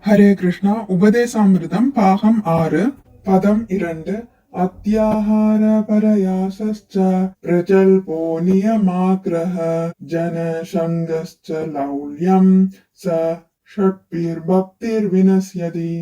ஹரே கிருஷ்ணா. உபதேசாமிர்தம் பாகம் 6 பதம் 2. அத்தியாஹார பரயாசஸ்ச பிரஜல்போ நியமாக்ரஹ ஜன சங்கஸ்ச லௌல்யம் ச ஷட்பிர் பக்திர் வினஸ்யதி.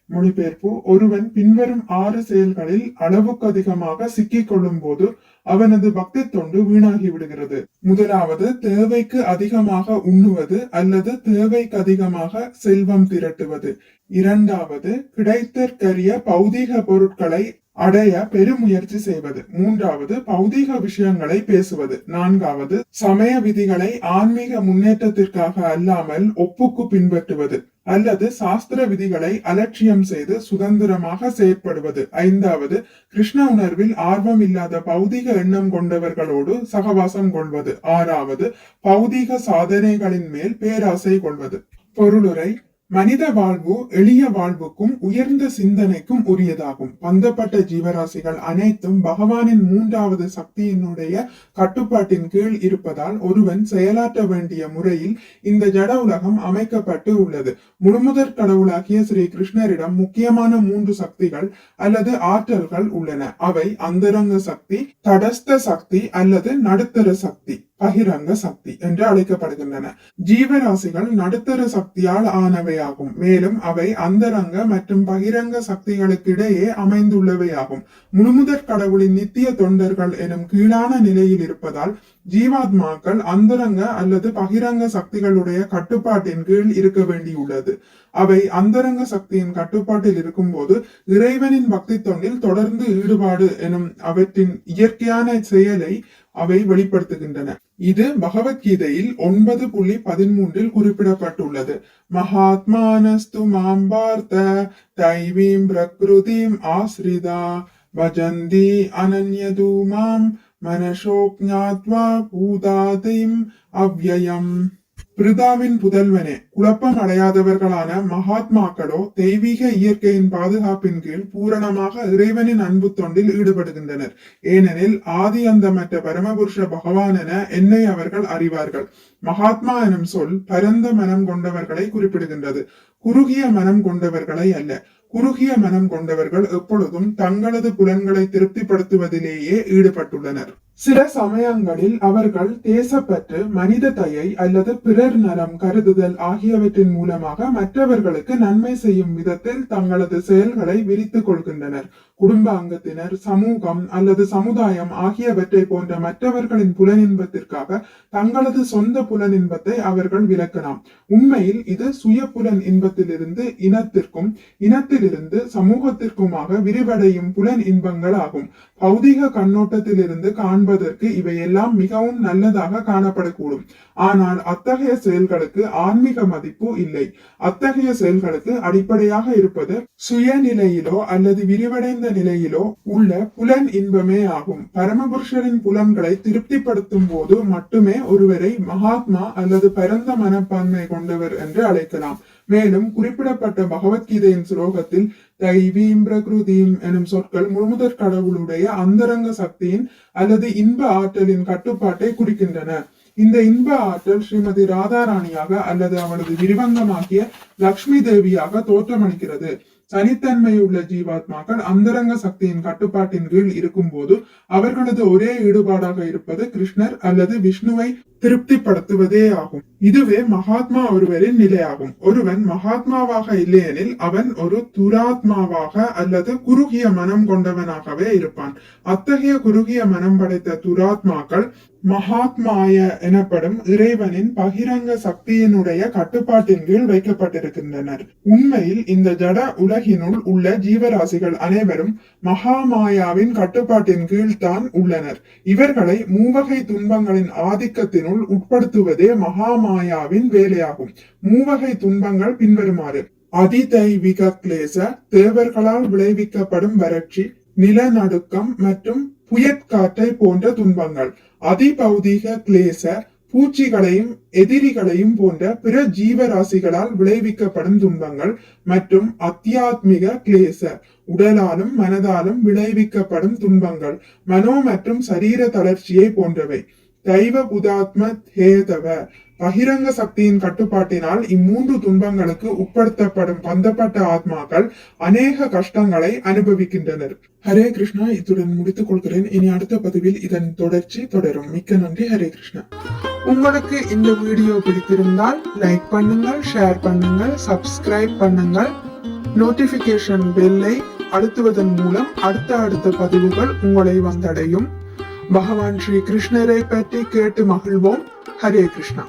மொழிபெயர்ப்பு: ஒருவன் பின்வரும் 6 செயல்களில் அளவுக்கு அதிகமாக சிக்கிக் கொள்ளும் போது அவனது பக்தி தொண்டு வீணாகி விடுகிறது. முதலாவது, தேவைக்கு அதிகமாக உண்ணுவது அல்லது தேவைக்கு அதிகமாக செல்வம் திரட்டுவது. இரண்டாவது, கிடைத்தற்கரிய பௌதீக பொருட்களை அடைய பெருமுயற்சி செய்வது. மூன்றாவது, பௌதீக விஷயங்களை பேசுவது. நான்காவது, சமய விதிகளை ஆன்மீக முன்னேற்றத்திற்காக அல்லாமல் ஒப்புக்கு பின்பற்றுவது அல்லது சாஸ்திர விதிகளை அலட்சியம் செய்து சுதந்திரமாக செயற்படுவது. ஐந்தாவது, கிருஷ்ண உணர்வில் ஆர்வம் இல்லாத பௌதீக எண்ணம் கொண்டவர்களோடு சகவாசம் கொள்வது. ஆறாவது, பௌதீக சாதனைகளின் மேல் பேராசை கொள்வது. பொருளுரை: மனித வாழ்வு எளிய வாழ்வுக்கும் உயர்ந்த சிந்தனைக்கும் உரியதாகும். பந்தப்பட்ட ஜீவராசிகள் அனைத்தும் பகவானின் 3வது சக்தியினுடைய கட்டுப்பாட்டின் கீழ் இருப்பதால் ஒருவன் செயலாற்ற வேண்டிய முறையில் இந்த ஜட உலகம் அமைக்கப்பட்டு உள்ளது. முழுமுதற் கடவுளாகிய ஸ்ரீ கிருஷ்ணரிடம் முக்கியமான 3 சக்திகள் அல்லது ஆற்றல்கள் உள்ளன. அவை அந்தரங்க சக்தி, தடஸ்த சக்தி அல்லது நடுத்தர சக்தி, பகிரங்க சக்தி என்று அழைக்கப்படுகின்றன. ஜீவராசிகள் நடுத்தர சக்தியால் ஆனவையாகும். மேலும் அவை அந்தரங்க மற்றும் பகிரங்க சக்திகளுக்கு இடையே அமைந்துள்ளவையாகும். முழுமுதற் கடவுளின் நித்திய தொண்டர்கள் எனும் கீழான நிலையில் இருப்பதால் ஜீவாத்மாக்கள் அந்தரங்க அல்லது பகிரங்க சக்திகளுடைய கட்டுப்பாட்டின் கீழ் இருக்க வேண்டியுள்ளது. அவை அந்தரங்க சக்தியின் கட்டுப்பாட்டில் இருக்கும் போது இறைவனின் பக்தி தொண்டில் தொடர்ந்து ஈடுபாடு எனும் அவற்றின் இயற்கையான செயலை அவை வெளிப்படுத்துகின்றன. இது பகவத்கீதையில் 9.13 குறிப்பிடப்பட்டுள்ளது. மகாத்மானஸ்து மாம்பார்த்த தைவீம் பிரக்ருதிம் ஆஸ்ரிதா பஜந்தி அனன்யது மாம் மனசோக்ஞாத்வா பூதாதிம் அவ்யயம். பிருதாவின் புதல்வனே, குழப்பம் அடையாதவர்களான மகாத்மாக்களோ தெய்வீக இயற்கையின் பாதுகாப்பின் கீழ் பூரணமாக இறைவனின் அன்பு தொண்டில் ஈடுபடுகின்றனர். ஏனெனில் ஆதி அந்தமற்ற பரமபுருஷ பகவான் என என்னை அவர்கள் அறிவார்கள். மகாத்மா எனும் சொல் பரந்த மனம் கொண்டவர்களை குறிப்பிடுகின்றது, குறுகிய மனம் கொண்டவர்களை அல்ல. குறுகிய மனம் கொண்டவர்கள் எப்பொழுதும் தங்களது புலன்களை திருப்திப்படுத்துவதிலேயே ஈடுபட்டுள்ளனர். சில சமயங்களில் அவர்கள் தேசப்பற்று, மனித தயை அல்லது பிறர் நலம் கருதுதல் ஆகியவற்றின் மூலமாக மற்றவர்களுக்கு நன்மை செய்யும் விதத்தில் தங்களது செயல்களை விரித்துக் கொள்கின்றனர். குடும்ப அங்கத்தினர், சமூகம் அல்லது சமுதாயம் ஆகியவற்றை போன்ற மற்றவர்களின் புலனின்பத்திற்காக தங்களது சொந்த புலனின்பத்தை அவர்கள் விளக்கலாம். உண்மையில் இது சுய புலன் இன்பத்திலிருந்து இனத்திற்கும், இனத்திலிருந்து சமூகத்திற்குமாக விரிவடையும் புலன் இன்பங்கள் ஆகும். பௌதிக கண்ணோட்டத்திலிருந்து காண்பதற்கு இவையெல்லாம் மிகவும் நல்லதாக காணப்படக்கூடும். ஆனால் அத்தகைய செயல்களுக்கு ஆன்மீக மதிப்பு இல்லை. அத்தகைய செயல்களுக்கு அடிப்படையாக இருப்பது சுயநிலையிலோ அல்லது விரிவடைந்த நிலையிலோ உள்ள புலன் இன்பமே ஆகும். பரமபுருஷரின் புலன்களை திருப்திப்படுத்தும் போது மட்டுமே ஒருவரை மகாத்மா அல்லது பரந்த மனப்பான்மை கொண்டவர் என்று அழைக்கலாம். மேலும் குறிப்பிடப்பட்ட பகவத்கீதையின் ஸ்லோகத்தில் தைவீம் பிரகிருதீம் எனும் சொற்கள் முழுமுதற் கடவுளுடைய அந்தரங்க சக்தியின் அல்லது இன்ப ஆற்றலின் கட்டுப்பாட்டை குறிக்கின்றன. இந்த இன்ப ஆற்றல் ஸ்ரீமதி ராதாராணியாக அல்லது அவளது விரிவங்கமாகிய லக்ஷ்மி தேவியாக தோற்றமளிக்கிறது. தனித்தன்மையுள்ள ஜீவாத்மாக்கள் அந்தரங்க சக்தியின் கட்டுப்பாட்டின் கீழ் இருக்கும் போது அவர்களது ஒரே ஈடுபாடாக இருப்பது கிருஷ்ணர் அல்லது விஷ்ணுவை திருப்திப்படுத்துவதே ஆகும். இதுவே மகாத்மா ஒருவரின் நிலையாகும். ஒருவன் மகாத்மாவாக இல்லையெனில் அவன் ஒரு துராத்மாவாக அல்லது குறுகிய மனம் கொண்டவனாகவே இருப்பான். அத்தகைய குறுகிய மனம் படைத்த துராத்மாக்கள் மகாத்மாய எனப்படும் இறைவனின் பகிரங்க சக்தியினுடைய கட்டுப்பாட்டின் கீழ் வைக்கப்பட்டிருக்கின்றனர். உண்மையில் இந்த ஜட உலகினுள் உள்ள ஜீவராசிகள் அனைவரும் மகாமாயாவின் கட்டுப்பாட்டின் கீழ் தான் உள்ளனர். இவர்களை மூவகை துன்பங்களின் ஆதிக்கத்தினுள் உட்படுத்துவதே மகாமாயாவின் வேலையாகும். மூவகை துன்பங்கள் பின்வருமாறு: அதிதைவிக கிளேச, தேவர்களால் விளைவிக்கப்படும் வறட்சி, நிலநடுக்கம் மற்றும் புயற்காற்றை போன்ற துன்பங்கள். அதிபௌதீக கிளேச, பூச்சிகளையும் எதிரிகளையும் போன்ற பிற ஜீவராசிகளால் விளைவிக்கப்படும் துன்பங்கள். மற்றும் அத்தியாத்மிக கிளேச, உடலாலும் மனதாலும் விளைவிக்கப்படும் துன்பங்கள், மனோ மற்றும் சரீர தளர்ச்சியை போன்றவை. தெய்வ புதாத்ம ஹேதவ. பகிரங்க சக்தியின் கட்டுப்பாட்டினால் இம்மூன்று துன்பங்களுக்கு உட்படுத்தப்படும் பந்தப்பட்ட ஆத்மாக்கள் அநேக கஷ்டங்களை அனுபவிக்கின்றனர். ஹரே கிருஷ்ணா. இத்துடன் முடித்துக் கொள்கிறேன். இனி அடுத்த பதிவில் இதன் தொடர்ச்சி தொடரும். மிக்க நன்றி. ஹரே கிருஷ்ணா. உங்களுக்கு இந்த வீடியோ பிடித்திருந்தால் லைக் பண்ணுங்கள், ஷேர் பண்ணுங்கள், சப்ஸ்கிரைப் பண்ணுங்கள். நோட்டிபிகேஷன் பெல்லை அழுத்துவதன் மூலம் அடுத்த பதிவுகள் உங்களை வந்தடையும். பகவான் ஸ்ரீ கிருஷ்ணரை பற்றி கேட்டு மகிழ்வோம். ஹரே கிருஷ்ணா.